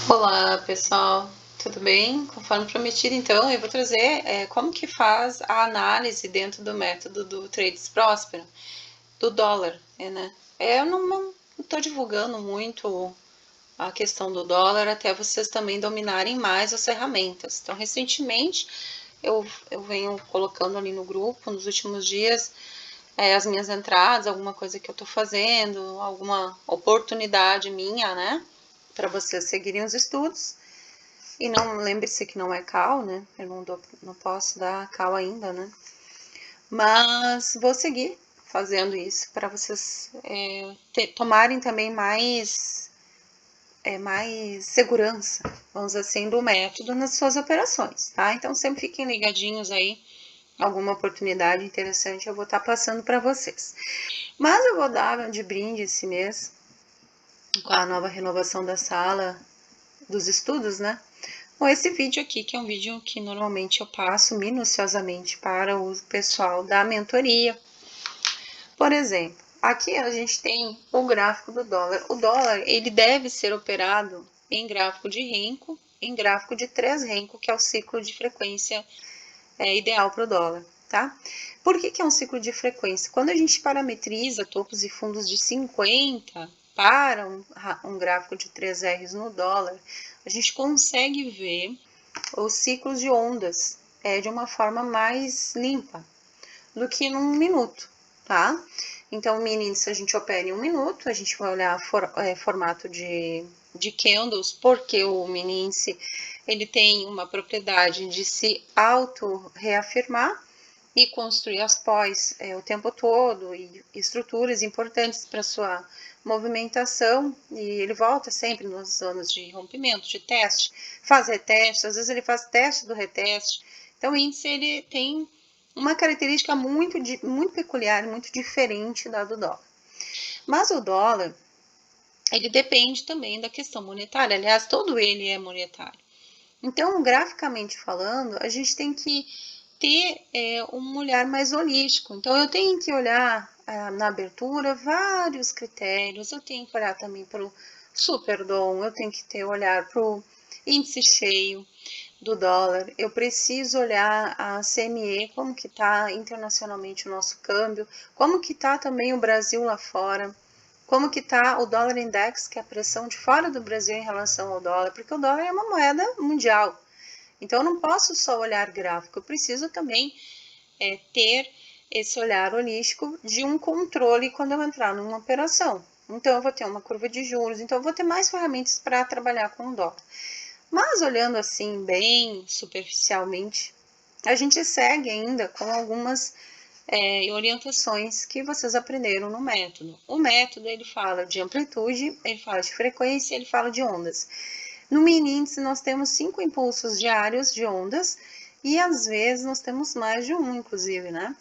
Olá, pessoal, tudo bem? Conforme prometido, então, eu vou trazer como que faz a análise dentro do método do Trades Próspero, do dólar, né? Eu não estou divulgando muito a questão do dólar até vocês também dominarem mais as ferramentas. Então, recentemente, eu venho colocando ali no grupo, nos últimos dias, as minhas entradas, alguma coisa que eu estou fazendo, alguma oportunidade minha, né? Para vocês seguirem os estudos. E não lembre-se que não é cal, né? Eu não posso dar cal ainda, né? Mas vou seguir fazendo isso para vocês tomarem também mais segurança, vamos dizer assim, do método nas suas operações, tá? Então sempre fiquem ligadinhos aí, alguma oportunidade interessante eu vou estar passando para vocês. Mas eu vou dar de brinde esse mês, com a nova renovação da sala dos estudos, né? Com esse vídeo aqui, que é um vídeo que normalmente eu passo minuciosamente para o pessoal da mentoria. Por exemplo, aqui a gente tem o gráfico do dólar. O dólar, ele deve ser operado em gráfico de Renko, em gráfico de 3 Renko, que é o ciclo de frequência ideal para o dólar, tá? Por que é um ciclo de frequência? Quando a gente parametriza topos e fundos de 50 para um gráfico de 3 Rs no dólar, a gente consegue ver os ciclos de ondas de uma forma mais limpa do que num minuto, tá? Então, o mini índice a gente opera em 1 minuto, a gente vai olhar formato de candles, porque o mini índice ele tem uma propriedade de se auto-reafirmar e construir as pós o tempo todo e estruturas importantes para sua movimentação, e ele volta sempre nas zonas de rompimento, de teste, faz reteste, às vezes ele faz teste do reteste. Então o índice ele tem uma característica muito peculiar, muito diferente da do dólar. Mas o dólar, ele depende também da questão monetária, aliás, todo ele é monetário. Então, graficamente falando, a gente tem que ter um olhar mais holístico. Então, eu tenho que olhar na abertura vários critérios, eu tenho que olhar também para o Superdom, eu tenho que ter olhar para o índice cheio do dólar, eu preciso olhar a CME, como que está internacionalmente o nosso câmbio, como que está também o Brasil lá fora, como que está o dólar index, que é a pressão de fora do Brasil em relação ao dólar, porque o dólar é uma moeda mundial. Então, eu não posso só olhar gráfico, eu preciso também ter esse olhar holístico de um controle quando eu entrar numa operação. Então, eu vou ter uma curva de juros, então eu vou ter mais ferramentas para trabalhar com o dólar. Mas olhando assim, bem superficialmente, a gente segue ainda com algumas orientações que vocês aprenderam no método. O método, ele fala de amplitude, ele fala de frequência, ele fala de ondas. No mini índice, nós temos 5 impulsos diários de ondas e às vezes nós temos mais de um, inclusive, né?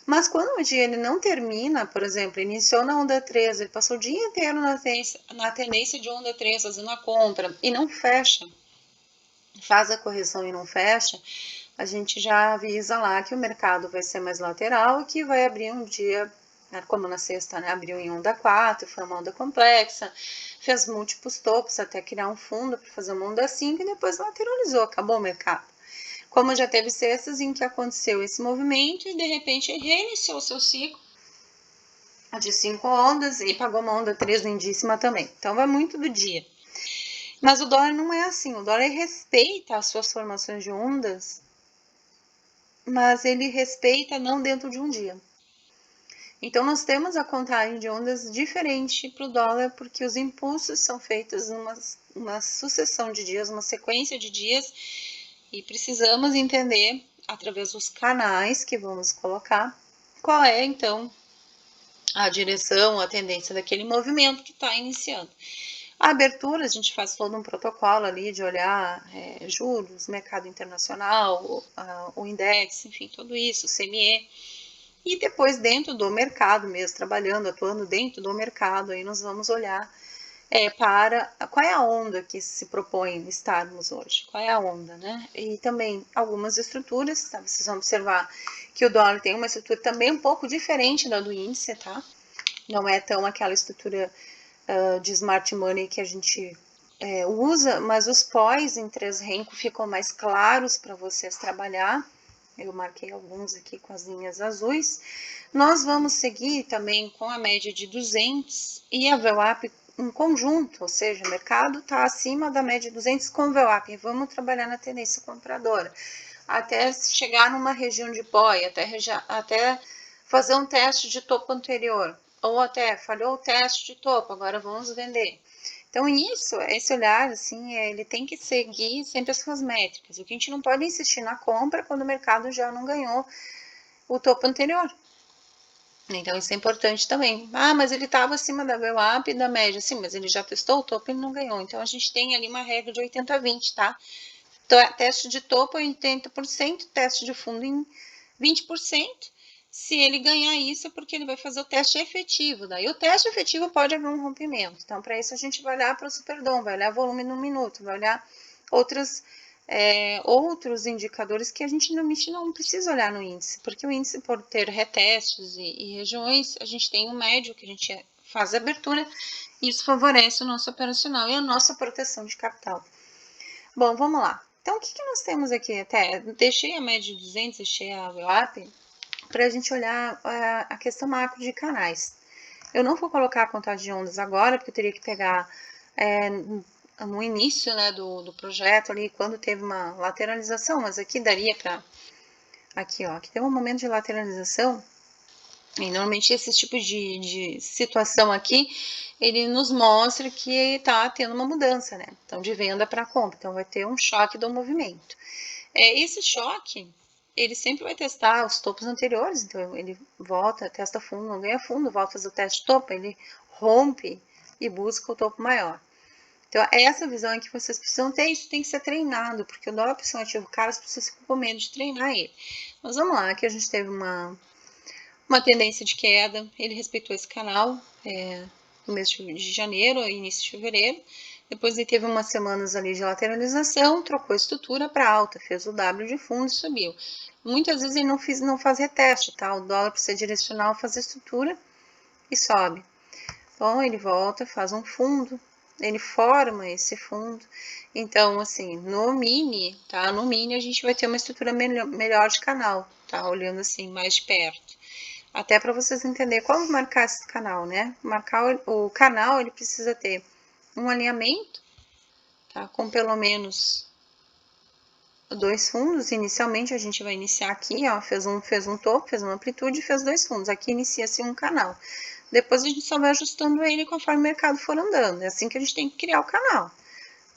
Mas quando o dia ele não termina, por exemplo, iniciou na onda 3, ele passou o dia inteiro na tendência de onda 3 fazendo a compra e não fecha, faz a correção e não fecha, a gente já avisa lá que o mercado vai ser mais lateral e que vai abrir um dia, como na sexta, né, abriu em onda 4, foi uma onda complexa, fez múltiplos topos até criar um fundo para fazer uma onda 5 e depois lateralizou, acabou o mercado. Como já teve sextas em que aconteceu esse movimento e de repente reiniciou seu ciclo de 5 ondas e pagou uma onda 3 lindíssima também. Então vai muito do dia. Mas o dólar não é assim, o dólar respeita as suas formações de ondas, mas ele respeita não dentro de um dia. Então nós temos a contagem de ondas diferente para o dólar, porque os impulsos são feitos numa sucessão de dias, uma sequência de dias, e precisamos entender, através dos canais que vamos colocar, qual é então a direção, a tendência daquele movimento que está iniciando. A abertura, a gente faz todo um protocolo ali de olhar juros, mercado internacional, o index, enfim, tudo isso, CME. E depois, dentro do mercado mesmo, trabalhando, atuando dentro do mercado, aí nós vamos olhar para qual é a onda que se propõe estarmos hoje, qual é a onda, né? E também algumas estruturas, tá? Vocês vão observar que o dólar tem uma estrutura também um pouco diferente da do índice, tá? Não é tão aquela estrutura de smart money que a gente usa, mas os pós em 3 renco ficam mais claros para vocês trabalhar. Eu marquei alguns aqui com as linhas azuis. Nós vamos seguir também com a média de 200 e a VWAP em conjunto, ou seja, o mercado está acima da média de 200 com VWAP. Vamos trabalhar na tendência compradora, até chegar numa região de POI, até fazer um teste de topo anterior, ou até falhou o teste de topo, agora vamos vender. Então, esse olhar, assim, ele tem que seguir sempre as suas métricas. O que a gente não pode insistir na compra quando o mercado já não ganhou o topo anterior. Então, isso é importante também. Ah, mas ele estava acima da VWAP e da média. Sim, mas ele já testou o topo e ele não ganhou. Então, a gente tem ali uma regra de 80-20, tá? Então, teste de topo em 80%, teste de fundo em 20%. Se ele ganhar isso, é porque ele vai fazer o teste efetivo. Daí, o teste efetivo pode haver um rompimento. Então, para isso, a gente vai olhar para o Superdom, vai olhar volume no minuto, vai olhar outros indicadores que a gente normalmente não precisa olhar no índice, porque o índice, por ter retestes e regiões, a gente tem um médio que a gente faz a abertura, e isso favorece o nosso operacional e a nossa proteção de capital. Bom, vamos lá. Então, o que nós temos aqui? Até deixei a média de 200, deixei a VWAP, para a gente olhar a questão macro de canais. Eu não vou colocar a contagem de ondas agora, porque eu teria que pegar no início, né, do projeto ali, quando teve uma lateralização, mas aqui daria para... Aqui, ó, aqui tem um momento de lateralização, e normalmente esse tipo de situação aqui, ele nos mostra que está tendo uma mudança, né? Então, de venda para compra. Então, vai ter um choque do movimento. Esse choque, ele sempre vai testar os topos anteriores. Então, ele volta, testa fundo, não ganha fundo, volta a fazer o teste de topo, ele rompe e busca o topo maior. Então, essa visão é que vocês precisam ter, isso tem que ser treinado, porque o dólar opção ativo caro, as pessoas ficam com medo de treinar ele. Mas vamos lá, aqui a gente teve uma tendência de queda, ele respeitou esse canal no mês de janeiro, início de fevereiro, depois ele teve umas semanas ali de lateralização, trocou a estrutura para alta, fez o W de fundo e subiu. Muitas vezes ele não faz reteste, tá? O dólar precisa direcional, faz a estrutura e sobe. Então, ele volta, faz um fundo, ele forma esse fundo. Então, assim, no mini, tá? No mini a gente vai ter uma estrutura melhor de canal, tá? Olhando assim, mais de perto. Até para vocês entenderem como marcar esse canal, né? Marcar o canal, ele precisa ter um alinhamento, tá? Com pelo menos 2 fundos. Inicialmente a gente vai iniciar aqui, ó, fez um topo, fez uma amplitude, fez 2 fundos. Aqui inicia-se um canal. Depois a gente só vai ajustando ele conforme o mercado for andando. É assim que a gente tem que criar o canal.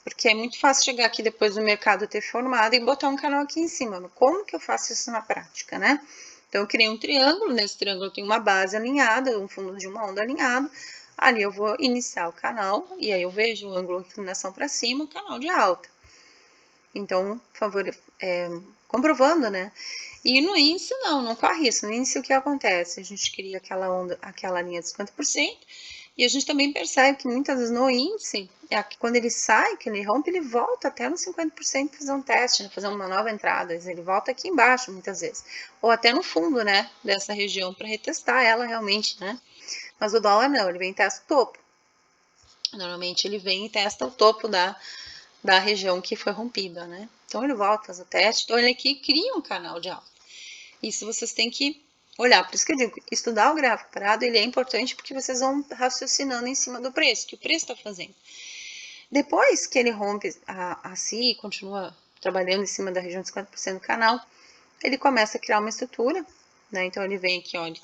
Porque é muito fácil chegar aqui depois do mercado ter formado e botar um canal aqui em cima. Mas como que eu faço isso na prática, né? Então, eu criei um triângulo. Nesse triângulo tem uma base alinhada, um fundo de uma onda alinhado. Ali eu vou iniciar o canal e aí eu vejo o ângulo de inclinação para cima, o canal de alta. Então, comprovando, né? E no índice, não corre isso. No índice, o que acontece? A gente cria aquela linha de 50%, e a gente também percebe que muitas vezes no índice, quando ele sai, que ele rompe, ele volta até nos 50% fazer um teste, né? Fazer uma nova entrada. Ele volta aqui embaixo, muitas vezes. Ou até no fundo, né? Dessa região, para retestar ela realmente, né? Mas o dólar não, ele vem e testa o topo. Normalmente ele vem e testa o topo da região que foi rompida, né? Então ele volta, faz o teste, então ele aqui cria um canal de alta. Isso vocês têm que olhar, por isso que eu digo, estudar o gráfico parado, ele é importante porque vocês vão raciocinando em cima do preço, que o preço está fazendo. Depois que ele rompe assim e continua trabalhando em cima da região de 50% do canal, ele começa a criar uma estrutura, né? Então ele vem aqui, ó, ele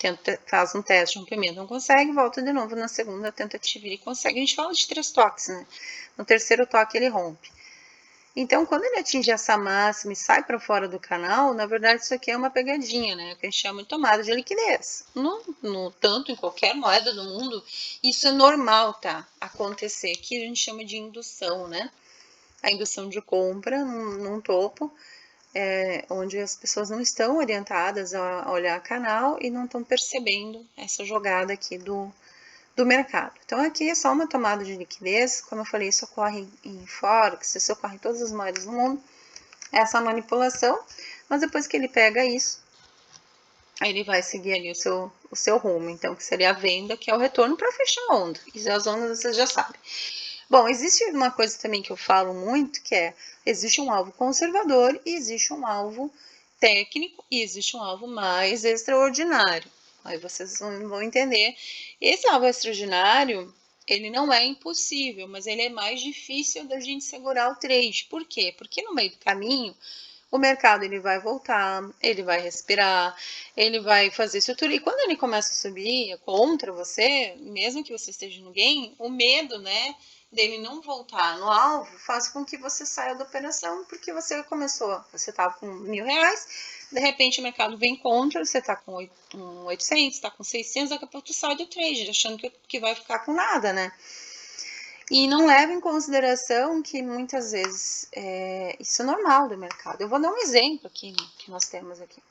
faz um teste de rompimento, não consegue, volta de novo na segunda tentativa, ele consegue. A gente fala de 3 toques, né? No terceiro toque ele rompe. Então, quando ele atinge essa máxima e sai para fora do canal, na verdade isso aqui é uma pegadinha, né? Que a gente chama de tomada de liquidez. Tanto em qualquer moeda do mundo, isso é normal, tá? Acontecer, que a gente chama de indução, né? A indução de compra num topo, onde as pessoas não estão orientadas a olhar canal e não estão percebendo essa jogada aqui do mercado. Então, aqui é só uma tomada de liquidez. Como eu falei, isso ocorre em Forex, isso ocorre em todas as moedas do mundo. Essa manipulação, mas depois que ele pega isso, aí ele vai seguir ali o seu rumo. Então, que seria a venda, que é o retorno para fechar a onda. E as ondas vocês já sabem. Bom, existe uma coisa também que eu falo muito, que é, existe um alvo conservador e existe um alvo técnico e existe um alvo mais extraordinário. Aí vocês vão entender. Esse alvo extraordinário, ele não é impossível, mas ele é mais difícil da gente segurar o trade. Por quê? Porque no meio do caminho, o mercado ele vai voltar, ele vai respirar, ele vai fazer estrutura. E quando ele começa a subir contra você, mesmo que você esteja no gain, o medo, né, dele não voltar no alvo faz com que você saia da operação, porque você começou, você estava com R$ 1.000, de repente o mercado vem contra, você está com 800, está com 600, daqui a pouco tu sai do trade, achando que vai ficar com nada, né? E não leva em consideração que muitas vezes isso é normal do mercado. Eu vou dar um exemplo aqui, né, que nós temos aqui.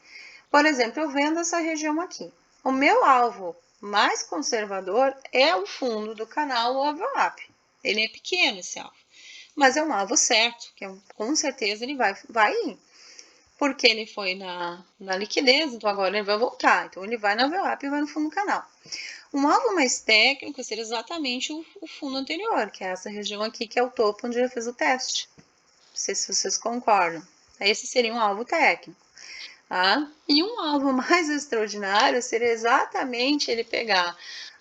Por exemplo, eu vendo essa região aqui. O meu alvo mais conservador é o fundo do canal overlap. Ele é pequeno, esse alvo. Mas é um alvo certo, que com certeza ele vai ir. Porque ele foi na liquidez, então agora ele vai voltar. Então ele vai na overlap e vai no fundo do canal. Um alvo mais técnico seria exatamente o fundo anterior, que é essa região aqui, que é o topo onde eu fiz o teste. Não sei se vocês concordam. Esse seria um alvo técnico. Tá? E um alvo mais extraordinário seria exatamente ele pegar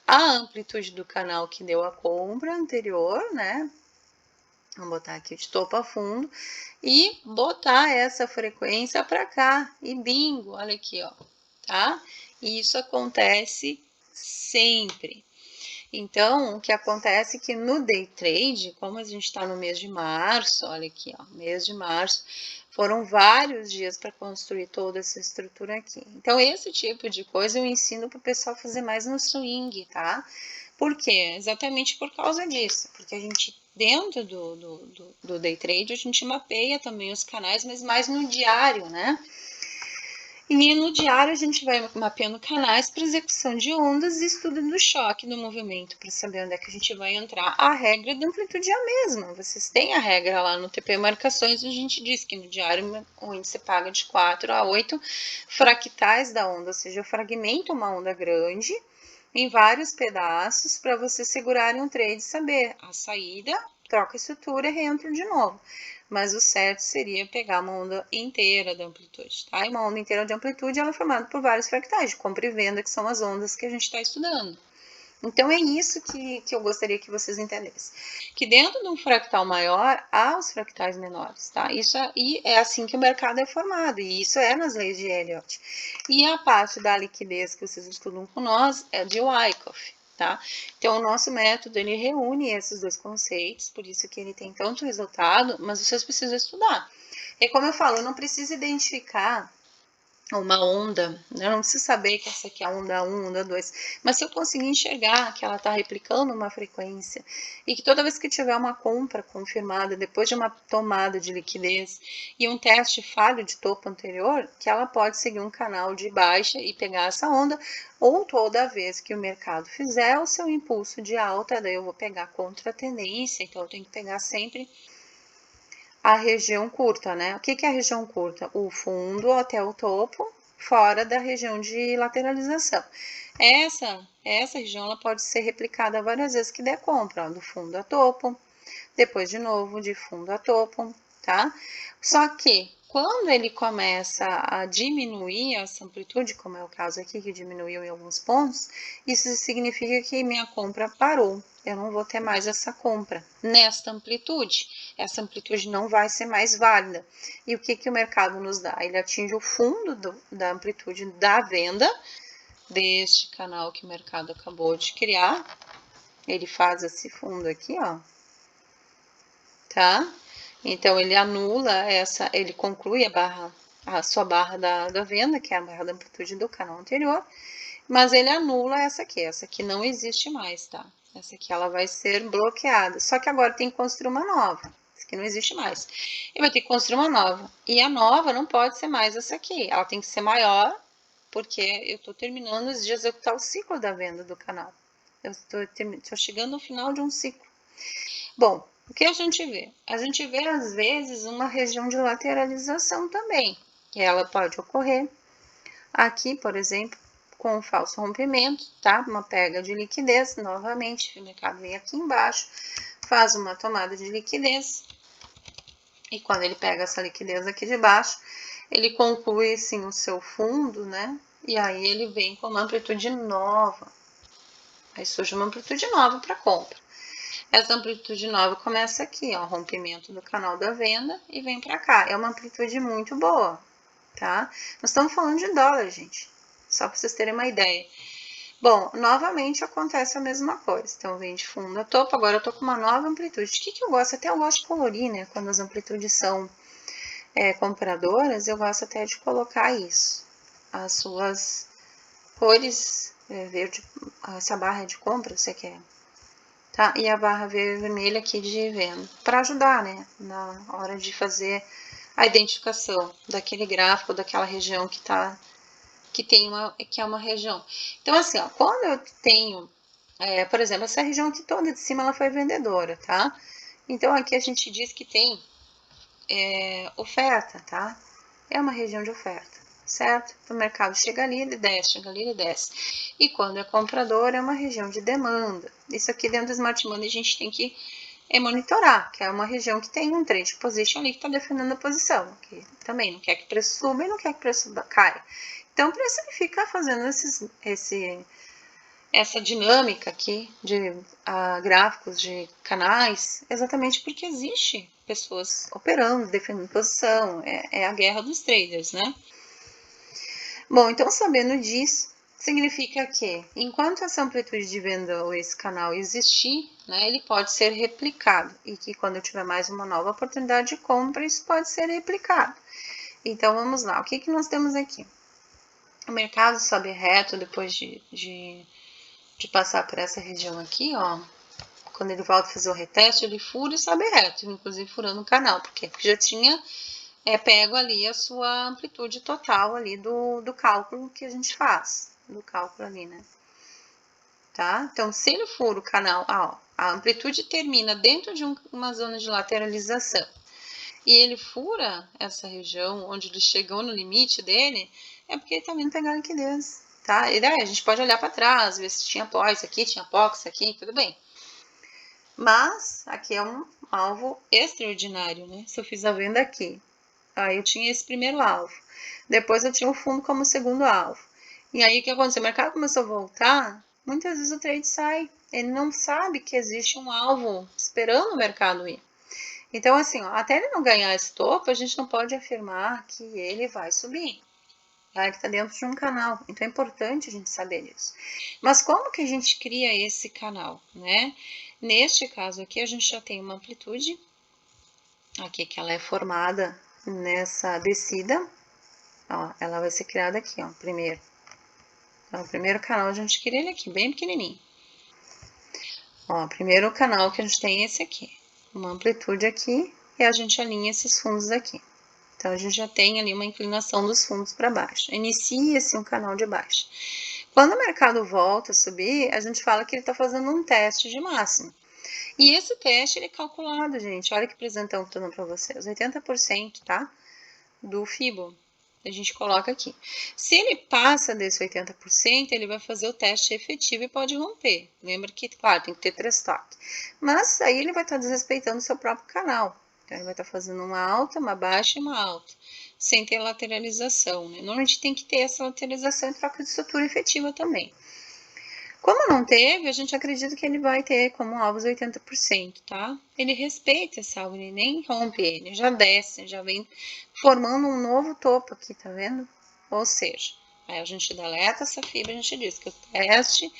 a amplitude do canal que deu a compra anterior, né? Vamos botar aqui de topo a fundo e botar essa frequência para cá e bingo, olha aqui, ó, tá? E isso acontece sempre. Então, o que acontece é que no day trade, como a gente está no mês de março, olha aqui, ó, mês de março, foram vários dias para construir toda essa estrutura aqui. Então, esse tipo de coisa eu ensino para o pessoal fazer mais no swing, tá? Por quê? Exatamente por causa disso, porque a gente, dentro do day trade, a gente mapeia também os canais, mas mais no diário, né? E no diário a gente vai mapeando canais para execução de ondas e estudo do choque do movimento, para saber onde é que a gente vai entrar. A regra da amplitude é a mesma. Vocês têm a regra lá no TP Marcações, a gente diz que no diário o índice paga de 4 a 8 fractais da onda, ou seja, eu fragmento uma onda grande em vários pedaços para vocês segurarem um trade e saber a saída, troca a estrutura e reentro de novo. Mas o certo seria pegar uma onda inteira da amplitude, tá? E uma onda inteira de amplitude ela é formada por vários fractais, de compra e venda, que são as ondas que a gente está estudando. Então, é isso que eu gostaria que vocês entendessem. Que dentro de um fractal maior, há os fractais menores, tá? E é assim que o mercado é formado, e isso é nas leis de Elliott. E a parte da liquidez que vocês estudam com nós é de Wyckoff, tá? Então, o nosso método, ele reúne esses dois conceitos, por isso que ele tem tanto resultado, mas vocês precisam estudar. E como eu falo, eu não preciso identificar uma onda, eu não preciso saber que essa aqui é a onda 1, onda 2, mas se eu conseguir enxergar que ela está replicando uma frequência e que toda vez que tiver uma compra confirmada depois de uma tomada de liquidez e um teste falho de topo anterior, que ela pode seguir um canal de baixa e pegar essa onda, ou toda vez que o mercado fizer o seu impulso de alta, daí eu vou pegar contra a tendência, então eu tenho que pegar sempre a região curta, né? O que é a região curta? O fundo até o topo, fora da região de lateralização. Essa região ela pode ser replicada várias vezes que der compra, ó, do fundo a topo, depois de novo de fundo a topo, tá? Só que quando ele começa a diminuir essa amplitude, como é o caso aqui que diminuiu em alguns pontos, isso significa que minha compra parou. Eu não vou ter mais essa compra nesta amplitude. Essa amplitude não vai ser mais válida. E o que o mercado nos dá? Ele atinge o fundo da amplitude da venda deste canal que o mercado acabou de criar. Ele faz esse fundo aqui, ó, tá? Então, ele anula ele conclui a sua barra da venda, que é a barra da amplitude do canal anterior, mas ele anula essa aqui não existe mais, tá? Essa aqui ela vai ser bloqueada, só que agora tem que construir uma nova, essa aqui não existe mais. E vai ter que construir uma nova, e a nova não pode ser mais essa aqui, ela tem que ser maior, porque eu estou terminando de executar o ciclo da venda do canal. Eu estou chegando ao final de um ciclo. Bom, o que a gente vê? A gente vê, às vezes, uma região de lateralização também, que ela pode ocorrer aqui, por exemplo, com um falso rompimento, tá? Uma pega de liquidez, novamente, o mercado vem aqui embaixo, faz uma tomada de liquidez, e quando ele pega essa liquidez aqui de baixo, ele conclui sim o seu fundo, né? E aí ele vem com uma amplitude nova. Aí surge uma amplitude nova para compra. Essa amplitude nova começa aqui, ó, rompimento do canal da venda e vem para cá. É uma amplitude muito boa, tá? Nós estamos falando de dólar, gente, só para vocês terem uma ideia. Bom, novamente acontece a mesma coisa. Então, vem de fundo a topo, agora eu tô com uma nova amplitude. O que eu gosto? Até eu gosto de colorir, né? Quando as amplitudes são compradoras, eu gosto até de colocar isso. As suas cores, verde, essa barra de compra, você quer, tá? E a barra vermelha aqui de venda, para ajudar, né? Na hora de fazer a identificação daquele gráfico, daquela região que é uma região. Então, assim, ó, quando eu tenho, por exemplo, essa região aqui toda de cima, ela foi vendedora, tá? Então, aqui a gente diz que tem oferta, tá? É uma região de oferta, certo? O mercado chega ali, ele desce, chega ali, ele desce. E quando é comprador, é uma região de demanda. Isso aqui dentro do Smart Money a gente tem que monitorar, que é uma região que tem um trade position ali que está defendendo a posição, que também não quer que o preço suba e não quer que o preço caia. Então, por isso ele fica fazendo essa dinâmica aqui de gráficos de canais, exatamente porque existe pessoas operando, defendendo posição, é a guerra dos traders, né? Bom, então sabendo disso, significa que enquanto essa amplitude de venda ou esse canal existir, né, ele pode ser replicado e que quando eu tiver mais uma nova oportunidade de compra, isso pode ser replicado. Então vamos lá, o que nós temos aqui? O mercado sobe reto depois de passar por essa região aqui, ó. Quando ele volta a fazer o reteste, ele fura e sobe reto, inclusive furando o canal, porque já tinha pego ali a sua amplitude total ali do cálculo que a gente faz, do cálculo ali, né? Tá? Então, se ele fura o canal, ó, a amplitude termina dentro de uma zona de lateralização e ele fura essa região onde ele chegou no limite dele, é porque ele tá vindo pegar liquidez, tá? E daí a gente pode olhar para trás, ver se tinha pó, isso aqui, tinha pó, isso aqui, tudo bem. Mas aqui é um alvo extraordinário, né? Se eu fiz a venda aqui, aí eu tinha esse primeiro alvo. Depois eu tinha o fundo como segundo alvo. E aí o que aconteceu? O mercado começou a voltar, muitas vezes o trade sai. Ele não sabe que existe um alvo esperando o mercado ir. Então, assim, ó, até ele não ganhar esse topo, a gente não pode afirmar que ele vai subir. Tá? Ele está dentro de um canal, então é importante a gente saber disso. Mas como que a gente cria esse canal, né? Neste caso aqui, a gente já tem uma amplitude, aqui que ela é formada nessa descida, ó, ela vai ser criada aqui, ó, primeiro. Então, o primeiro canal a gente cria ele aqui, bem pequenininho. Ó, o primeiro canal que a gente tem é esse aqui, uma amplitude aqui, e a gente alinha esses fundos aqui. Então, a gente já tem ali uma inclinação dos fundos para baixo. Inicia-se um canal de baixa. Quando o mercado volta a subir, a gente fala que ele está fazendo um teste de máxima. E esse teste, ele é calculado, gente. Olha que presentão que eu tô dando para vocês. 80%, tá? Do FIBO. A gente coloca aqui. Se ele passa desse 80%, ele vai fazer o teste efetivo e pode romper. Lembra que, claro, tem que ter 3 toques. Mas aí ele vai estar desrespeitando o seu próprio canal. Então, ele vai estar fazendo uma alta, uma baixa e uma alta, sem ter lateralização, né? Normalmente tem que ter essa lateralização em troca de estrutura efetiva também. Como não teve, a gente acredita que ele vai ter como alvos 80%, tá? Ele respeita esse alvo, ele nem rompe ele, já desce, já vem formando um novo topo aqui, tá vendo? Ou seja, aí a gente deleta essa fibra, a gente diz que o teste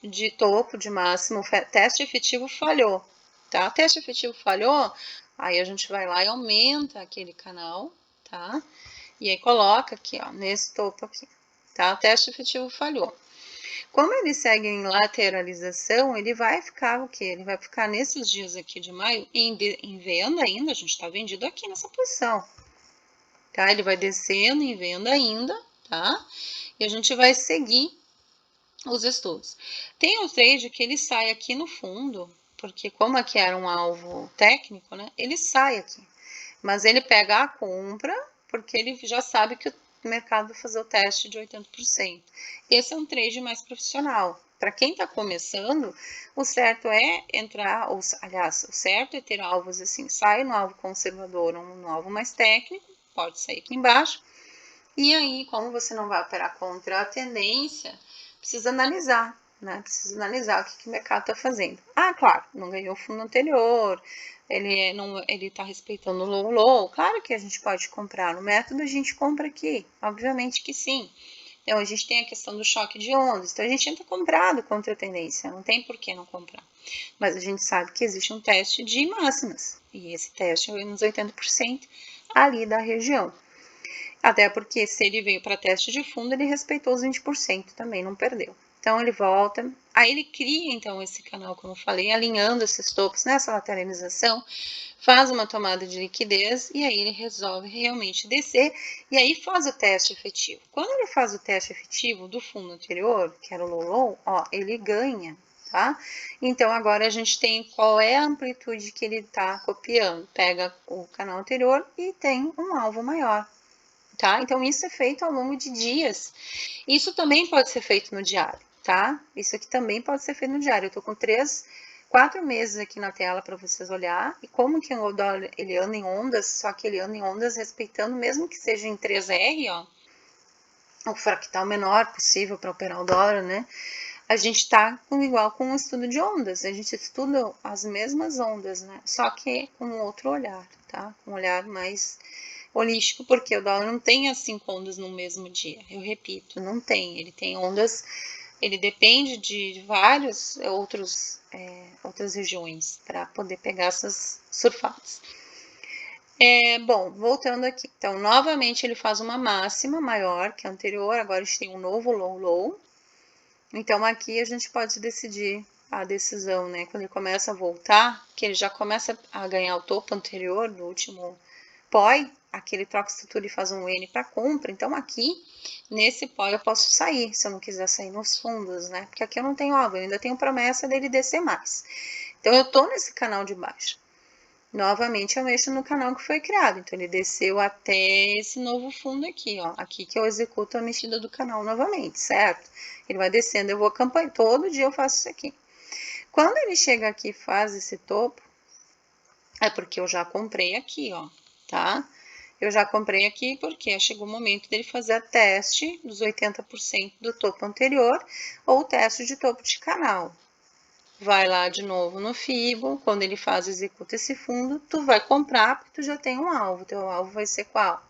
de topo, de máximo, o teste efetivo falhou, tá? O teste efetivo falhou, aí a gente vai lá e aumenta aquele canal, tá? E aí coloca aqui, ó, nesse topo aqui, tá? O teste efetivo falhou. Como ele segue em lateralização, ele vai ficar o quê? Ele vai ficar nesses dias aqui de maio em venda ainda, a gente está vendido aqui nessa posição, tá? Ele vai descendo em venda ainda, tá? E a gente vai seguir os estudos. Tem o trade que ele sai aqui no fundo, porque como aqui era um alvo técnico, né? Ele sai aqui, mas ele pega a compra, porque ele já sabe que o mercado vai fazer o teste de 80%. Esse é um trade mais profissional, para quem está começando, o certo é entrar, aliás, o certo é ter alvos assim, sai no alvo conservador ou no alvo mais técnico, pode sair aqui embaixo. E aí, como você não vai operar contra a tendência, precisa analisar, né? Precisa analisar o que o mercado está fazendo. Ah, claro, não ganhou o fundo anterior, ele está respeitando o low. Claro que a gente pode comprar. No método a gente compra aqui, obviamente que sim. Então, a gente tem a questão do choque de ondas. Então, a gente entra comprado contra a tendência, não tem por que não comprar. Mas a gente sabe que existe um teste de máximas, e esse teste é nos 80% ali da região. Até porque se ele veio para teste de fundo, ele respeitou os 20% também, não perdeu. Então, ele volta, aí ele cria, então, esse canal, como eu falei, alinhando esses topos nessa lateralização, faz uma tomada de liquidez e aí ele resolve realmente descer e aí faz o teste efetivo. Quando ele faz o teste efetivo do fundo anterior, que era o low, ó, ele ganha, tá? Então agora a gente tem qual é a amplitude que ele tá copiando. Pega o canal anterior e tem um alvo maior, tá? Então isso é feito ao longo de dias. Isso também pode ser feito no diário, tá? Isso aqui também pode ser feito no diário. Eu tô com 4 meses aqui na tela para vocês olhar e como que o dólar ele anda em ondas, só que ele anda em ondas respeitando, mesmo que seja em 3R, ó, o fractal menor possível para operar o dólar, né? A gente tá igual com um estudo de ondas, a gente estuda as mesmas ondas, né? Só que com outro olhar, tá? Com um olhar mais holístico, porque o dólar não tem as 5 ondas no mesmo dia. Eu repito, não tem. Ele tem ondas, ele depende de vários outras regiões para poder pegar essas surfadas. Bom, voltando aqui. Então, novamente ele faz uma máxima maior que a anterior, agora a gente tem um novo low. Então, aqui a gente pode decidir a decisão, né? Quando ele começa a voltar, que ele já começa a ganhar o topo anterior do último POI, aqui ele troca estrutura e faz um N para compra. Então, aqui, nesse POI, eu posso sair, se eu não quiser sair nos fundos, né? Porque aqui eu não tenho alvo, eu ainda tenho promessa dele descer mais. Então, eu tô nesse canal de baixo. Novamente, eu mexo no canal que foi criado. Então, ele desceu até esse novo fundo aqui, ó. Aqui que eu executo a mexida do canal novamente, certo? Ele vai descendo, eu vou acompanhar. Todo dia eu faço isso aqui. Quando ele chega aqui e faz esse topo, é porque eu já comprei aqui, ó, tá? Eu já comprei aqui porque chegou o momento dele fazer a teste dos 80% do topo anterior ou o teste de topo de canal. Vai lá de novo no FIBO, quando ele faz, executa esse fundo, tu vai comprar porque tu já tem um alvo. Teu alvo vai ser qual?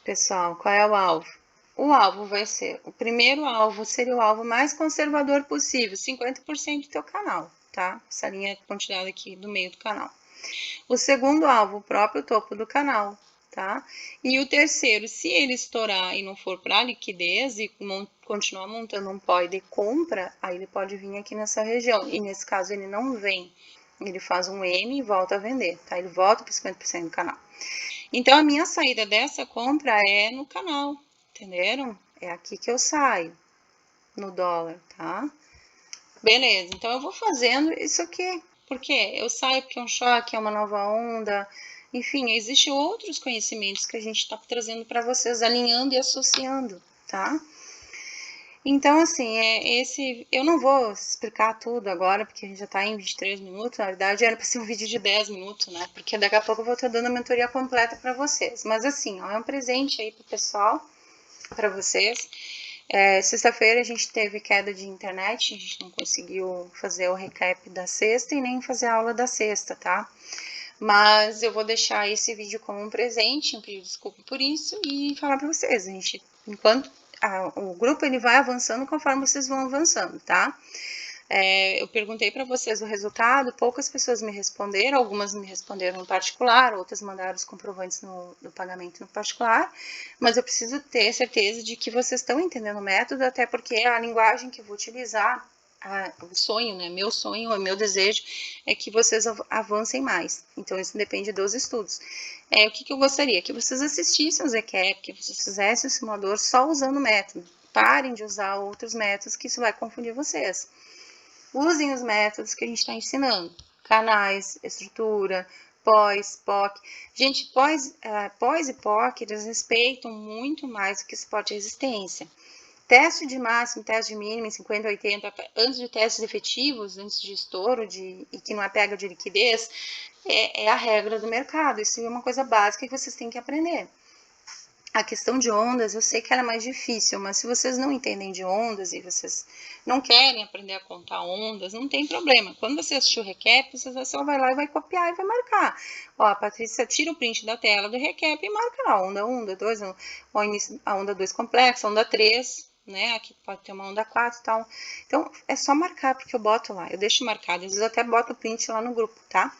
Pessoal, qual é o alvo? O alvo vai ser, o primeiro alvo seria o alvo mais conservador possível, 50% do teu canal, tá? Essa linha é continuada aqui do meio do canal. O segundo alvo, o próprio topo do canal, tá? E o terceiro, se ele estourar e não for para liquidez e continuar montando um POI de compra, aí ele pode vir aqui nessa região. E nesse caso ele não vem, ele faz um M e volta a vender, tá? Ele volta para 50% do canal. Então a minha saída dessa compra é no canal, entenderam? É aqui que eu saio, no dólar, tá? Beleza, então eu vou fazendo isso aqui. Por quê? Eu saio porque é um choque, é uma nova onda. Enfim, existem outros conhecimentos que a gente está trazendo para vocês, alinhando e associando, tá? Então, assim, eu não vou explicar tudo agora, porque a gente já está em 23 minutos. Na verdade, era para ser um vídeo de 10 minutos, né? Porque daqui a pouco eu vou estar dando a mentoria completa para vocês. Mas, assim, ó, é um presente aí pro pessoal, para vocês. Sexta-feira a gente teve queda de internet, a gente não conseguiu fazer o recap da sexta e nem fazer a aula da sexta, tá? Mas eu vou deixar esse vídeo como um presente, pedir desculpa por isso e falar para vocês, a gente, enquanto o grupo ele vai avançando conforme vocês vão avançando, tá? Eu perguntei para vocês o resultado, poucas pessoas me responderam, algumas me responderam no particular, outras mandaram os comprovantes do pagamento no particular, mas eu preciso ter certeza de que vocês estão entendendo o método, até porque a linguagem que eu vou utilizar, o sonho, né, meu sonho, o meu desejo é que vocês avancem mais, então isso depende dos estudos. O que eu gostaria? Que vocês assistissem o ZCAP, que vocês fizessem o simulador só usando o método, parem de usar outros métodos, que isso vai confundir vocês. Usem os métodos que a gente está ensinando, canais, estrutura, pós, POC. Gente, pós e POC, eles respeitam muito mais do que suporte à resistência. Teste de máximo, teste de mínimo em 50, 80, antes de testes efetivos, antes de estouro e que não é pega de liquidez, é a regra do mercado. Isso é uma coisa básica que vocês têm que aprender. A questão de ondas, eu sei que ela é mais difícil, mas se vocês não entendem de ondas e vocês não querem aprender a contar ondas, não tem problema. Quando você assistir o recap, você só vai lá e vai copiar e vai marcar. Ó, a Patrícia tira o print da tela do recap e marca lá, onda 1, onda 2, a onda 2 complexa, onda 3, né? Aqui pode ter uma onda 4 e tal. Então, é só marcar, porque eu boto lá, eu deixo marcado. Às vezes eu até boto o print lá no grupo, tá?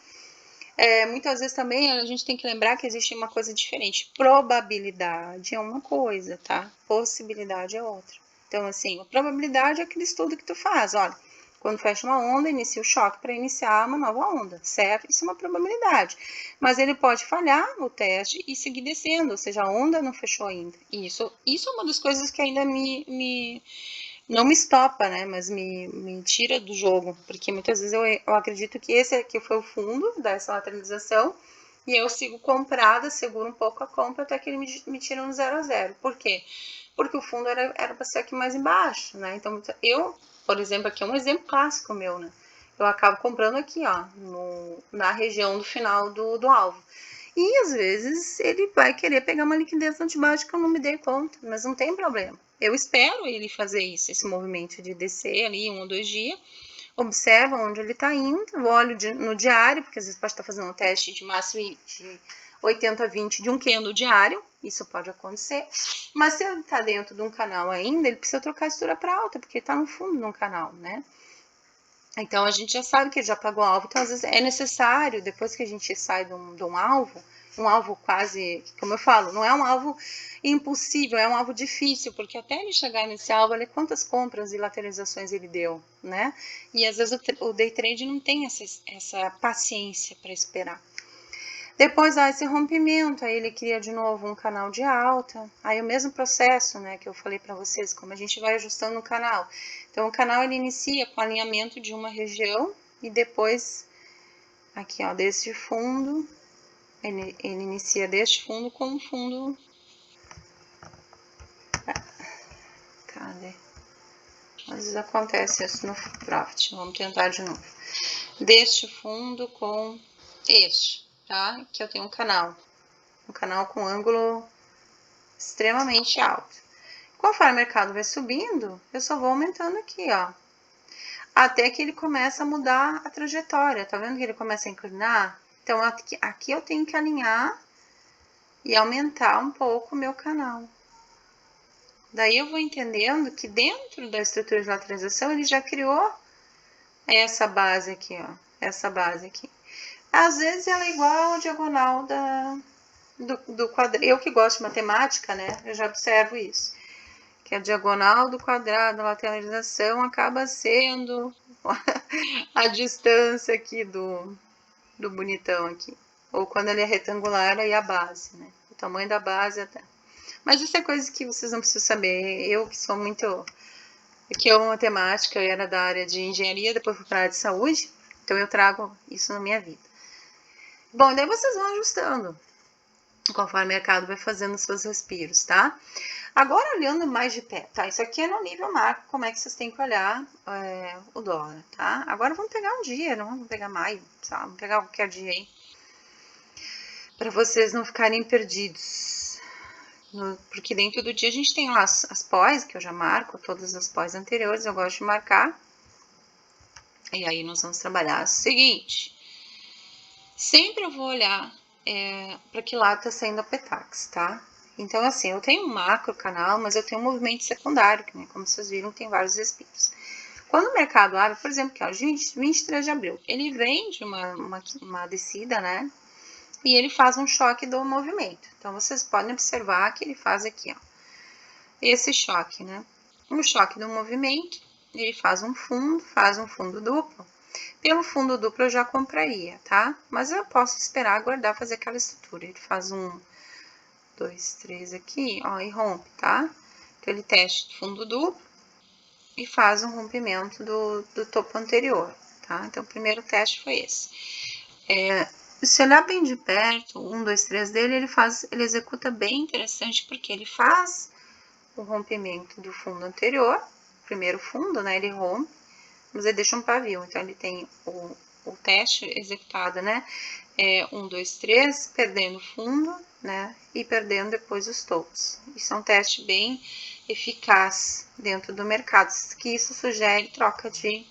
Muitas vezes também a gente tem que lembrar que existe uma coisa diferente. Probabilidade é uma coisa, tá? Possibilidade é outra. Então, assim, a probabilidade é aquele estudo que tu faz. Olha, quando fecha uma onda, inicia o choque para iniciar uma nova onda, certo? Isso é uma probabilidade. Mas ele pode falhar no teste e seguir descendo, ou seja, a onda não fechou ainda. Isso é uma das coisas que ainda não me estopa, né, mas me tira do jogo, porque muitas vezes eu acredito que esse aqui foi o fundo dessa lateralização e eu sigo comprada, seguro um pouco a compra até que ele me tira no 0 a 0. Por quê? Porque o fundo era para ser aqui mais embaixo, né, então eu, por exemplo, aqui é um exemplo clássico meu, né, eu acabo comprando aqui, ó, na região do final do alvo. E às vezes ele vai querer pegar uma liquidez antibaixo que eu não me dei conta, mas não tem problema. Eu espero ele fazer isso, esse movimento de descer ali 1 ou 2 dias, observa onde ele está indo, olho no diário, porque às vezes pode estar fazendo um teste de máximo de 80 a 20 de um candle diário, isso pode acontecer, mas se ele está dentro de um canal ainda, ele precisa trocar a estrutura para alta, porque ele está no fundo de um canal, né? Então a gente já sabe que ele já pagou o alvo, então às vezes é necessário, depois que a gente sai de um alvo quase, como eu falo, não é um alvo impossível, é um alvo difícil, porque até ele chegar nesse alvo, olha quantas compras e lateralizações ele deu, né? E às vezes o day trade não tem essa paciência para esperar. Depois, esse rompimento, aí ele cria de novo um canal de alta, aí o mesmo processo, né, que eu falei para vocês, como a gente vai ajustando o canal. Então, o canal ele inicia com alinhamento de uma região e depois, aqui ó, desse fundo, ele inicia deste fundo com um fundo... Cadê? Às vezes acontece isso no Profit, vamos tentar de novo. Deste fundo com este, tá? Aqui eu tenho um canal com ângulo extremamente alto. Conforme o mercado vai subindo, eu só vou aumentando aqui, ó. Até que ele começa a mudar a trajetória. Tá vendo que ele começa a inclinar? Então, aqui eu tenho que alinhar e aumentar um pouco o meu canal. Daí eu vou entendendo que dentro da estrutura de lateralização, ele já criou essa base aqui, ó. Essa base aqui. Às vezes ela é igual a diagonal do quadrado. Eu que gosto de matemática, né? Eu já observo isso. Que a diagonal do quadrado, a lateralização, acaba sendo a distância aqui do bonitão aqui. Ou quando ele é retangular, aí a base, né? O tamanho da base até. Mas isso é coisa que vocês não precisam saber. Eu que sou muito... que amo matemática, eu era da área de engenharia, depois fui para a área de saúde. Então eu trago isso na minha vida. Bom, daí vocês vão ajustando conforme o mercado vai fazendo os seus respiros, tá? Agora, olhando mais de perto, tá? Isso aqui é no nível macro, como é que vocês têm que olhar o dólar, tá? Agora vamos pegar um dia, não vamos pegar maio, sabe? Vamos pegar qualquer dia aí, para vocês não ficarem perdidos. Porque dentro do dia a gente tem lá as pós, que eu já marco, todas as pós anteriores, eu gosto de marcar. E aí nós vamos trabalhar o seguinte, sempre eu vou olhar para que lado tá saindo a Petax, tá? Então, assim, eu tenho um macro canal, mas eu tenho um movimento secundário, que, né, como vocês viram, tem vários respiros. Quando o mercado abre, por exemplo, que é o 23 de abril, ele vem de uma descida, né? E ele faz um choque do movimento. Então, vocês podem observar que ele faz aqui, ó, esse choque, né? Um choque do movimento, ele faz um fundo duplo. Pelo fundo duplo eu já compraria, tá? Mas eu posso esperar, aguardar fazer aquela estrutura. Ele faz 1, 2, 3 aqui, ó, e rompe, tá? Então, ele testa fundo duplo e faz um rompimento do topo anterior, tá? Então, o primeiro teste foi esse. se olhar bem de perto, 1, 2, 3 dele, ele executa bem interessante, porque ele faz o rompimento do fundo anterior, primeiro fundo, né, ele rompe, mas ele deixa um pavio, então ele tem o teste executado, né, 1, 2, 3, perdendo fundo, né, e perdendo depois os topos. Isso é um teste bem eficaz dentro do mercado, que isso sugere troca de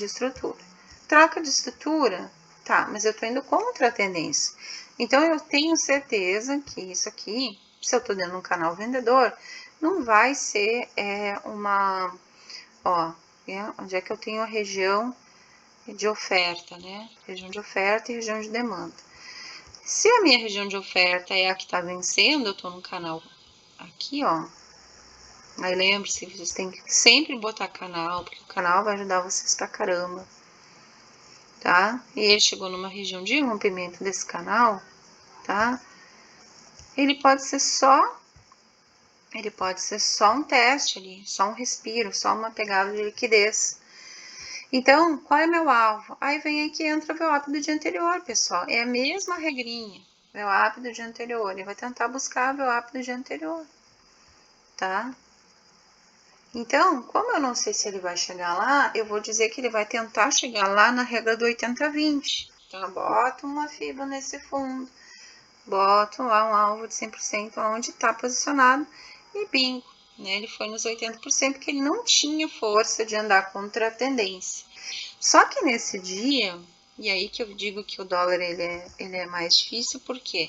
estrutura. Troca de estrutura, tá, mas eu tô indo contra a tendência. Então, eu tenho certeza que isso aqui, se eu tô dentro de um canal vendedor, não vai ser uma... Ó, onde é que eu tenho a região de oferta, né? Região de oferta e região de demanda. Se a minha região de oferta é a que tá vencendo, eu tô no canal aqui, ó. Aí lembre-se, vocês têm que sempre botar canal, porque o canal vai ajudar vocês pra caramba. Tá? E ele chegou numa região de rompimento desse canal, tá? Ele pode ser só um teste ali, só um respiro, só uma pegada de liquidez. Então, qual é meu alvo? Aí vem aí que entra o VWAP do dia anterior, pessoal. É a mesma regrinha, VWAP do dia anterior. Ele vai tentar buscar o VWAP do dia anterior, tá? Então, como eu não sei se ele vai chegar lá, eu vou dizer que ele vai tentar chegar lá na regra do 80-20. Então, bota uma fibra nesse fundo, boto lá um alvo de 100% onde está posicionado e bingo, né? Ele foi nos 80% porque ele não tinha força de andar contra a tendência. Só que nesse dia, e aí que eu digo que o dólar ele é mais difícil, porque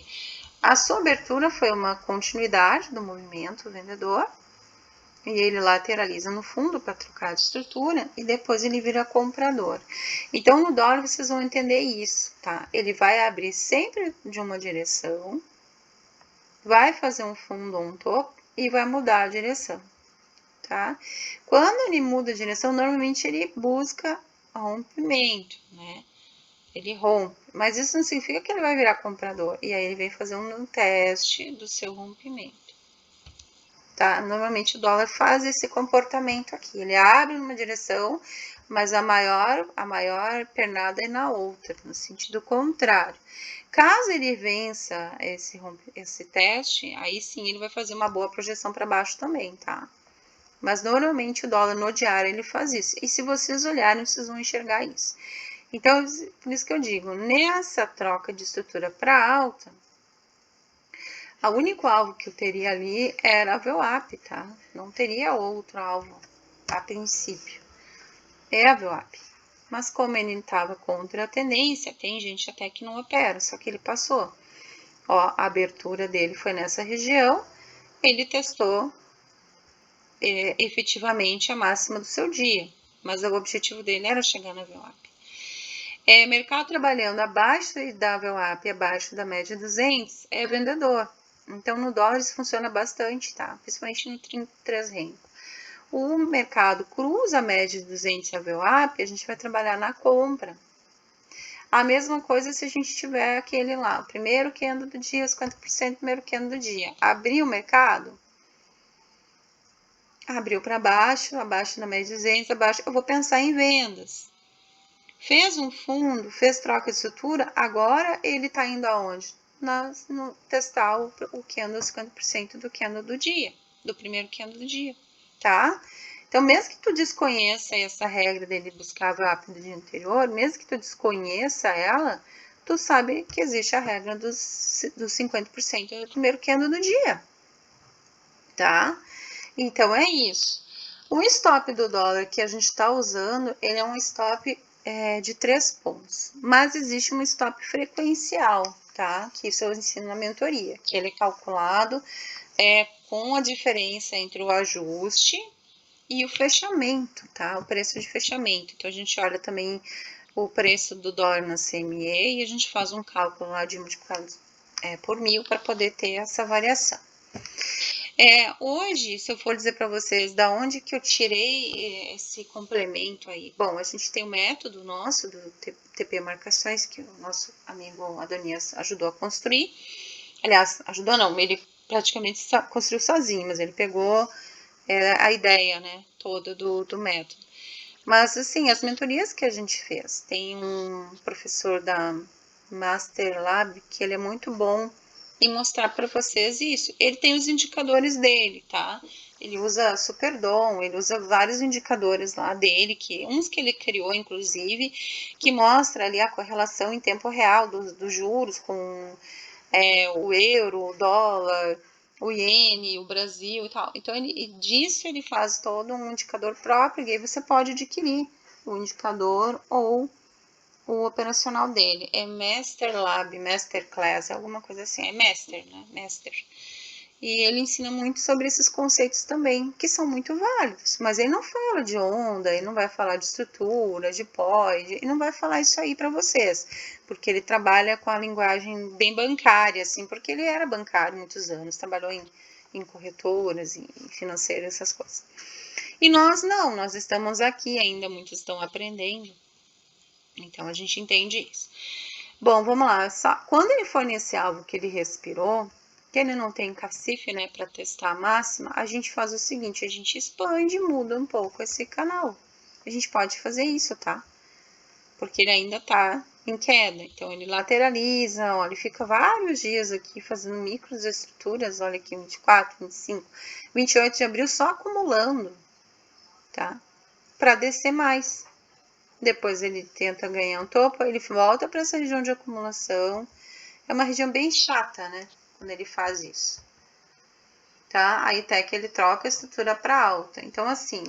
a sua abertura foi uma continuidade do movimento vendedor, e ele lateraliza no fundo para trocar de estrutura e depois ele vira comprador. Então, no dólar vocês vão entender isso, tá? Ele vai abrir sempre de uma direção, vai fazer um fundo ou um topo e vai mudar a direção, tá? Quando ele muda a direção, normalmente ele busca rompimento, né? Ele rompe, mas isso não significa que ele vai virar comprador. E aí ele vem fazer um teste do seu rompimento. Tá? Normalmente o dólar faz esse comportamento aqui. Ele abre numa direção, mas a maior pernada é na outra, no sentido contrário. Caso ele vença esse teste, aí sim ele vai fazer uma boa projeção para baixo também, tá? Mas normalmente o dólar no diário ele faz isso. E se vocês olharem, vocês vão enxergar isso. Então, por isso que eu digo, nessa troca de estrutura para alta, o único alvo que eu teria ali era a VWAP, tá? Não teria outro alvo a princípio. É a VWAP. Mas como ele estava contra a tendência, tem gente até que não opera, só que ele passou. Ó, a abertura dele foi nessa região, ele testou efetivamente a máxima do seu dia, mas o objetivo dele era chegar na VWAP. Mercado trabalhando abaixo da VWAP, abaixo da média 200, é vendedor. Então, no dólar isso funciona bastante, tá? Principalmente no 33 rengo. O mercado cruza a média de 200 e a VWAP, a gente vai trabalhar na compra. A mesma coisa se a gente tiver aquele lá, o primeiro candle do dia, 50% primeiro candle do dia. Abriu o mercado, abriu para baixo, abaixo da média de 200, abaixo, eu vou pensar em vendas. Fez um fundo, fez troca de estrutura, agora ele está indo aonde? No testar o candle 50% do candle do dia, do primeiro candle do dia, tá? Então, mesmo que tu desconheça essa regra dele buscar a VWAP do dia anterior, mesmo que tu desconheça ela, tu sabe que existe a regra dos 50% do primeiro candle do dia, tá? Então, é isso. O stop do dólar que a gente está usando, ele é um stop de 3 pontos, mas existe um stop frequencial, tá? Que isso eu ensino na mentoria, que ele é calculado com a diferença entre o ajuste e o fechamento, tá? O preço de fechamento. Então, a gente olha também o preço do dólar na CME e a gente faz um cálculo lá de multiplicado por 1000 para poder ter essa variação. Hoje, se eu for dizer para vocês da onde que eu tirei esse complemento aí, bom, a gente tem o método nosso do TP Marcações, que o nosso amigo Adonias ajudou a construir. Aliás, ajudou não, ele praticamente construiu sozinho, mas ele pegou a ideia, né, toda do método. Mas, assim, as mentorias que a gente fez, tem um professor da Master Lab que ele é muito bom em mostrar para vocês isso. Ele tem os indicadores dele, tá? Ele usa Superdom, ele usa vários indicadores lá dele, uns que ele criou, inclusive, que mostra ali a correlação em tempo real dos juros com o euro, o dólar, o iene, o Brasil e tal. Então, disso ele faz todo um indicador próprio, e aí você pode adquirir o indicador ou o operacional dele. É Master Lab, Masterclass, alguma coisa assim. É Master, né? Master. E ele ensina muito sobre esses conceitos também, que são muito válidos. Mas ele não fala de onda, ele não vai falar de estrutura, de POI, ele não vai falar isso aí para vocês. Porque ele trabalha com a linguagem bem bancária, assim, porque ele era bancário muitos anos, trabalhou em corretoras e financeiras, essas coisas. E nós não, nós estamos aqui ainda, muitos estão aprendendo. Então a gente entende isso. Bom, vamos lá. Quando ele for nesse alvo que ele respirou, que ele não tem cacife, né, para testar a máxima, a gente faz o seguinte, a gente expande e muda um pouco esse canal. A gente pode fazer isso, tá? Porque ele ainda tá em queda. Então, ele lateraliza, ó, ele fica vários dias aqui fazendo microestruturas, olha aqui, 24, 25, 28 de abril só acumulando, tá? Para descer mais. Depois ele tenta ganhar um topo, ele volta para essa região de acumulação. É uma região bem chata, né? Quando ele faz isso. Tá? Aí até que ele troca a estrutura para alta. Então, assim,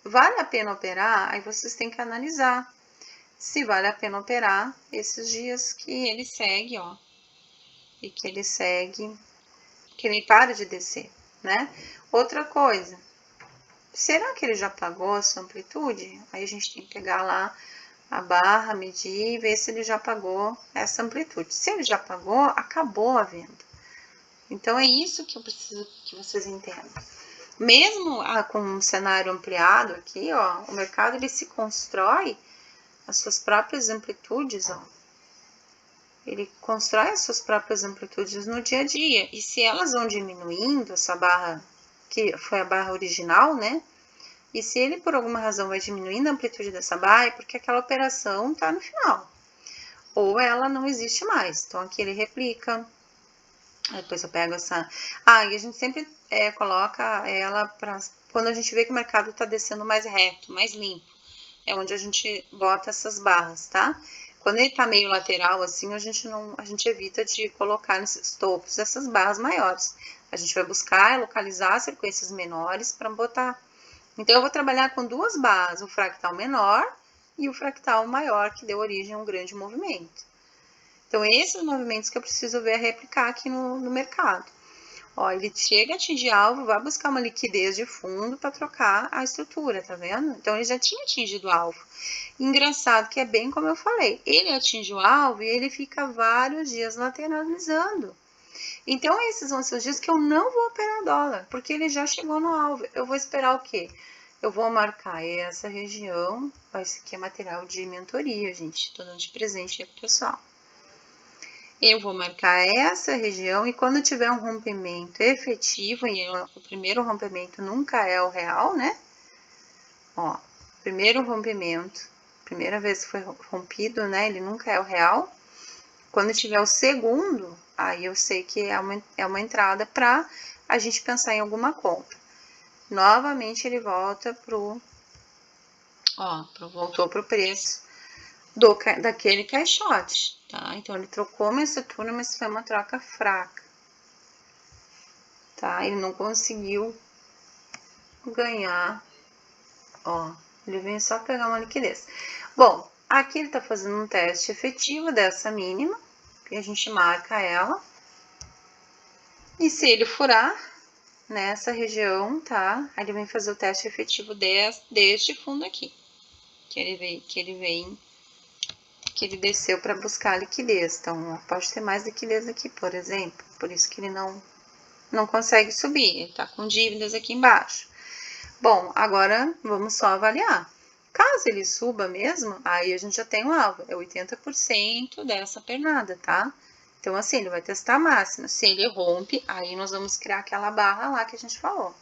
vale a pena operar? Aí vocês têm que analisar se vale a pena operar esses dias que ele segue, ó. E que ele segue, que ele para de descer, né? Outra coisa, será que ele já pagou essa amplitude? Aí a gente tem que pegar lá a barra, medir e ver se ele já pagou essa amplitude. Se ele já pagou, acabou a venda. Então, é isso que eu preciso que vocês entendam. Mesmo com um cenário ampliado aqui, ó, o mercado ele se constrói as suas próprias amplitudes, ó. Ele constrói as suas próprias amplitudes no dia a dia. E se elas vão diminuindo, essa barra, que foi a barra original, né? E se ele, por alguma razão, vai diminuindo a amplitude dessa barra, é porque aquela operação está no final. Ou ela não existe mais. Então, aqui ele replica. Depois eu pego essa... e a gente sempre coloca ela para... Quando a gente vê que o mercado está descendo mais reto, mais limpo. É onde a gente bota essas barras, tá? Quando ele tá meio lateral, assim, a gente evita de colocar nesses topos essas barras maiores. A gente vai buscar localizar sequências menores para botar. Então, eu vou trabalhar com duas barras, o fractal menor e o fractal maior, que deu origem a um grande movimento. Então, esses movimentos que eu preciso ver replicar aqui no mercado. Ó, ele chega a atingir alvo, vai buscar uma liquidez de fundo para trocar a estrutura, tá vendo? Então, ele já tinha atingido o alvo. Engraçado que é bem como eu falei, ele atinge o alvo e ele fica vários dias lateralizando. Então, esses vão ser os dias que eu não vou operar dólar, porque ele já chegou no alvo. Eu vou esperar o quê? Eu vou marcar essa região, esse aqui é material de mentoria, gente, tô dando de presente aí pro pessoal. Eu vou marcar essa região e quando tiver um rompimento efetivo, e o primeiro rompimento nunca é o real, né? Ó, primeiro rompimento, primeira vez que foi rompido, né? Ele nunca é o real. Quando tiver o segundo, aí eu sei que é uma entrada para a gente pensar em alguma compra. Novamente ele volta voltou pro preço daquele caixote, tá? Então, ele trocou uma estrutura, mas foi uma troca fraca, tá? Ele não conseguiu ganhar, ó, ele veio só pegar uma liquidez. Bom, aqui ele tá fazendo um teste efetivo dessa mínima, que a gente marca ela, e se ele furar nessa região, tá? Aí ele vem fazer o teste efetivo deste fundo aqui, que ele desceu para buscar liquidez. Então, pode ter mais liquidez aqui, por exemplo. Por isso que ele não consegue subir. Ele tá com dívidas aqui embaixo. Bom, agora vamos só avaliar. Caso ele suba mesmo, aí a gente já tem um alvo. É 80% dessa pernada, tá? Então, assim, ele vai testar a máxima. Se ele rompe, aí nós vamos criar aquela barra lá que a gente falou.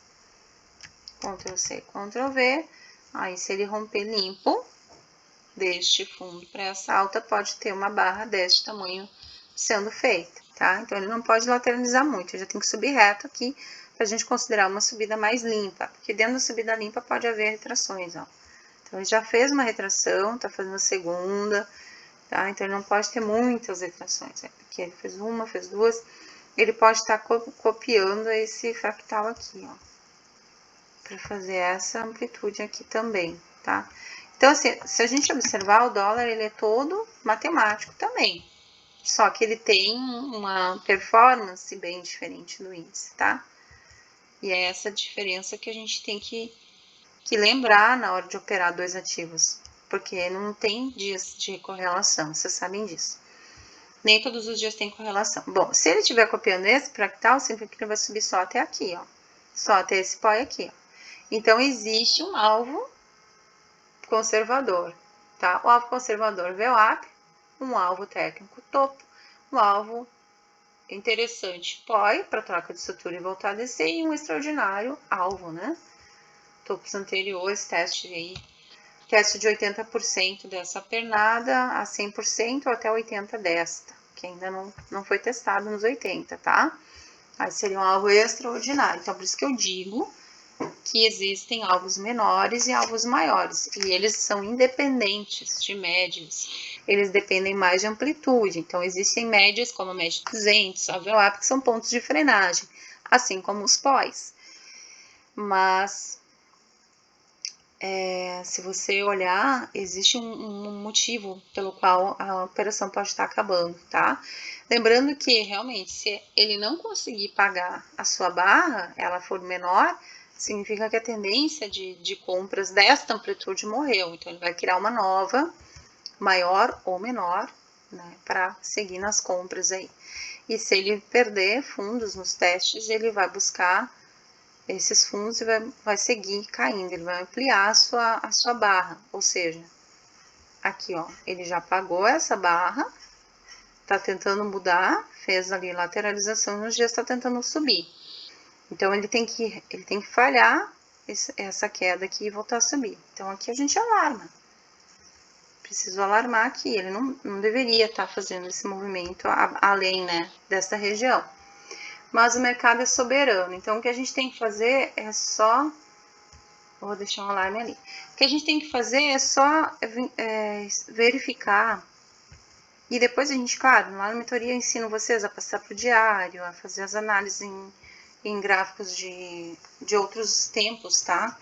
Ctrl+C, Ctrl+V. Aí, se ele romper limpo deste fundo para essa alta, pode ter uma barra deste tamanho sendo feita, tá? Então, ele não pode lateralizar muito, já tem que subir reto aqui para a gente considerar uma subida mais limpa, porque dentro da subida limpa pode haver retrações, ó. Então, ele já fez uma retração, tá fazendo a segunda, tá? Então, ele não pode ter muitas retrações, porque ele fez uma, fez duas, ele pode estar copiando esse fractal aqui, ó, para fazer essa amplitude aqui também, tá? Então, assim, se a gente observar, o dólar, ele é todo matemático também, só que ele tem uma performance bem diferente do índice, tá? E é essa diferença que a gente tem que lembrar na hora de operar dois ativos, porque não tem dias de correlação, vocês sabem disso. Nem todos os dias tem correlação. Bom, se ele estiver copiando esse fractal, significa que ele vai subir só até aqui, ó. Só até esse POI aqui, ó. Então, existe um alvo conservador, tá? O alvo conservador VWAP, um alvo técnico topo, um alvo interessante POI, para troca de estrutura e voltar a descer, e um extraordinário alvo, né? Topos anteriores, teste de 80% dessa pernada a 100% ou até 80% desta, que ainda não foi testado nos 80, tá? Aí seria um alvo extraordinário. Então, por isso que eu digo que existem alvos menores e alvos maiores, e eles são independentes de médias, eles dependem mais de amplitude. Então, existem médias como a média de 200, a VWAP, que são pontos de frenagem, assim como os POIs. Mas, se você olhar, existe um motivo pelo qual a operação pode estar acabando, tá? Lembrando que, realmente, se ele não conseguir pagar a sua barra, ela for menor, significa que a tendência de compras desta amplitude morreu. Então, ele vai criar uma nova, maior ou menor, né, para seguir nas compras aí. E se ele perder fundos nos testes, ele vai buscar esses fundos e vai seguir caindo, ele vai ampliar a sua barra, ou seja, aqui, ó, ele já pagou essa barra, tá tentando mudar, fez ali lateralização nos dias, tá tentando subir. Então, ele tem que falhar essa queda aqui e voltar a subir. Então, aqui a gente alarma. Preciso alarmar aqui, ele não deveria estar fazendo esse movimento além, né, dessa região. Mas o mercado é soberano, então o que a gente tem que fazer é só... Vou deixar um alarme ali. O que a gente tem que fazer é só verificar. E depois a gente, claro, lá na mentoria eu ensino vocês a passar para o diário, a fazer as análises em gráficos de outros tempos, tá?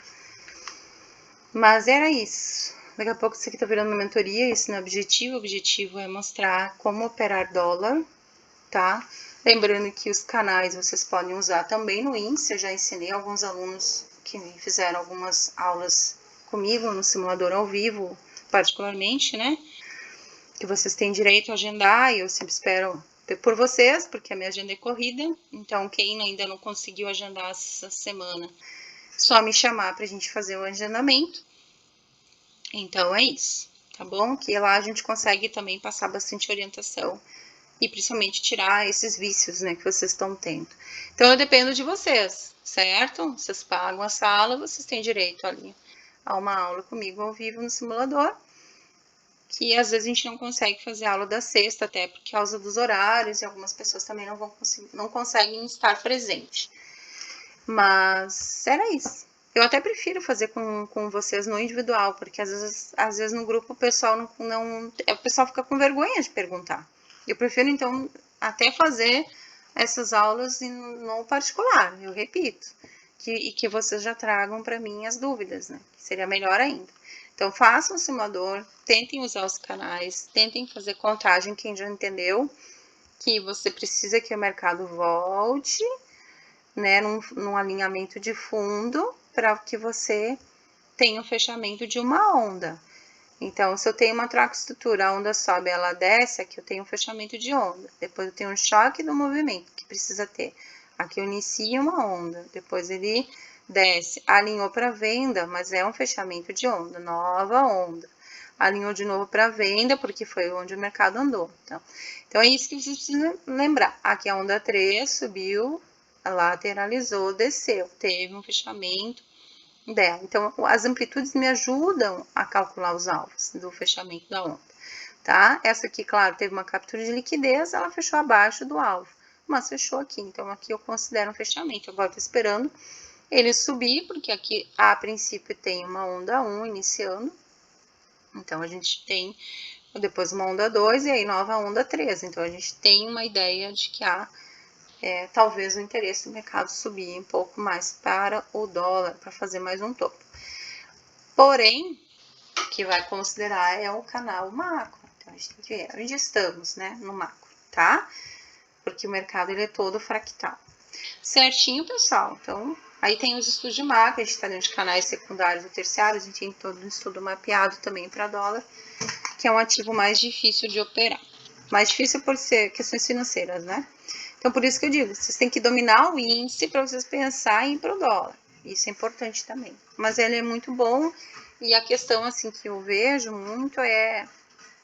Mas era isso. Daqui a pouco isso aqui tá virando uma mentoria, isso não é objetivo. O objetivo é mostrar como operar dólar, tá? Lembrando que os canais vocês podem usar também no índice. Eu já ensinei alguns alunos que fizeram algumas aulas comigo no simulador ao vivo, particularmente, né? Que vocês têm direito a agendar, e eu sempre espero por vocês, porque a minha agenda é corrida. Então, quem ainda não conseguiu agendar essa semana, só me chamar pra gente fazer o agendamento. Então, é isso, tá bom? Que lá a gente consegue também passar bastante orientação e principalmente tirar esses vícios, né, que vocês estão tendo. Então, eu dependo de vocês, certo? Vocês pagam a sala, vocês têm direito ali a uma aula comigo ao vivo no simulador, que às vezes a gente não consegue fazer aula da sexta, até por causa dos horários, e algumas pessoas também não conseguem estar presente. Mas era isso. Eu até prefiro fazer com vocês no individual, porque às vezes no grupo o pessoal o pessoal fica com vergonha de perguntar. Eu prefiro, então, até fazer essas aulas no particular, eu repito, e que vocês já tragam para mim as dúvidas, né? Que seria melhor ainda. Então, façam o simulador, tentem usar os canais, tentem fazer contagem, quem já entendeu que você precisa que o mercado volte, né, num alinhamento de fundo, para que você tenha o fechamento de uma onda. Então, se eu tenho uma troca estrutura, a onda sobe, ela desce, aqui eu tenho um fechamento de onda. Depois eu tenho um choque do movimento, que precisa ter. Aqui eu inicio uma onda, depois ele desce, alinhou para venda, mas é um fechamento de onda, nova onda. Alinhou de novo para venda, porque foi onde o mercado andou. Então é isso que vocês precisam lembrar. Aqui a onda 3 subiu, lateralizou, desceu, teve um fechamento dela. Então, as amplitudes me ajudam a calcular os alvos do fechamento da onda, tá? Essa aqui, claro, teve uma captura de liquidez, ela fechou abaixo do alvo, mas fechou aqui. Então, aqui eu considero um fechamento. Agora, eu tô esperando ele subir, porque aqui, a princípio, tem uma onda 1 iniciando. Então, a gente tem depois uma onda 2 e aí nova onda 3. Então, a gente tem uma ideia de que há talvez o interesse do mercado subir um pouco mais para o dólar, para fazer mais um topo. Porém, o que vai considerar é o canal macro. Então, a gente tem que ver onde estamos, né, no macro, tá? Porque o mercado, ele é todo fractal. Certinho, pessoal? Então, aí tem os estudos de macro, a gente está dentro de canais secundários e terciários, a gente tem todo um estudo mapeado também para dólar, que é um ativo mais difícil de operar. Mais difícil por ser questões financeiras, né? Então, por isso que eu digo, vocês têm que dominar o índice para vocês pensar em ir para o dólar. Isso é importante também. Mas ele é muito bom e a questão, assim, que eu vejo muito é...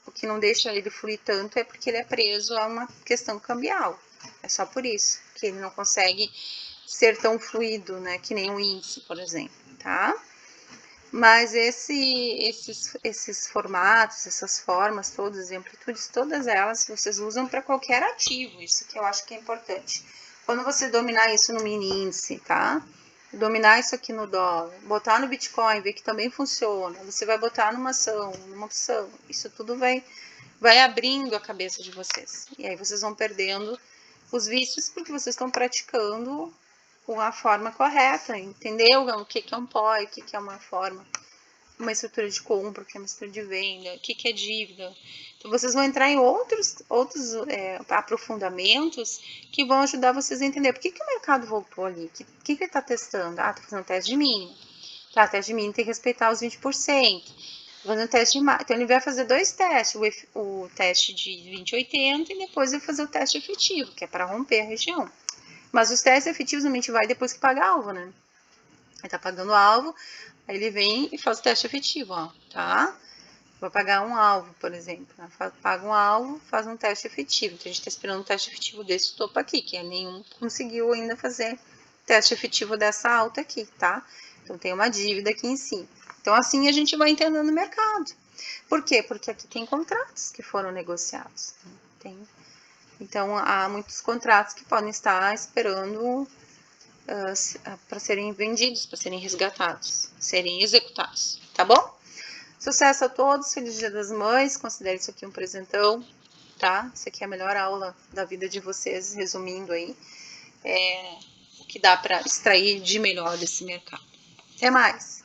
O que não deixa ele fluir tanto é porque ele é preso a uma questão cambial. É só por isso que ele não consegue ser tão fluido, né? Que nem o índice, por exemplo, tá? Mas esses formatos, essas formas todas, e amplitudes, todas elas, vocês usam para qualquer ativo, isso que eu acho que é importante. Quando você dominar isso no mini índice, tá? Dominar isso aqui no dólar, botar no Bitcoin, ver que também funciona, você vai botar numa ação, numa opção, isso tudo vai abrindo a cabeça de vocês. E aí vocês vão perdendo os vícios porque vocês estão praticando a forma correta, entendeu? O que é um POI, o que é uma forma, uma estrutura de compra, o que é uma estrutura de venda, o que é dívida. Então, vocês vão entrar em outros aprofundamentos que vão ajudar vocês a entender por que o mercado voltou ali, o que ele está testando. Ah, está fazendo teste de mínimo. Tá, teste de mínimo tem que respeitar os 20%. Fazendo teste de máximo. Então, ele vai fazer dois testes, o teste de 20/80 e depois ele vai fazer o teste efetivo, que é para romper a região. Mas os testes efetivos normalmente vai depois que paga alvo, né? Ele tá pagando o alvo, aí ele vem e faz o teste efetivo, ó, tá? Vou pagar um alvo, por exemplo, né? Paga um alvo, faz um teste efetivo. Então, a gente tá esperando um teste efetivo desse topo aqui, que nenhum conseguiu ainda fazer teste efetivo dessa alta aqui, tá? Então, tem uma dívida aqui em cima. Então, assim a gente vai entendendo o mercado. Por quê? Porque aqui tem contratos que foram negociados. Então, há muitos contratos que podem estar esperando para serem vendidos, para serem resgatados, serem executados, tá bom? Sucesso a todos, feliz Dia das Mães, considere isso aqui um presentão, tá? Isso aqui é a melhor aula da vida de vocês, resumindo aí, o que dá para extrair de melhor desse mercado. Até mais!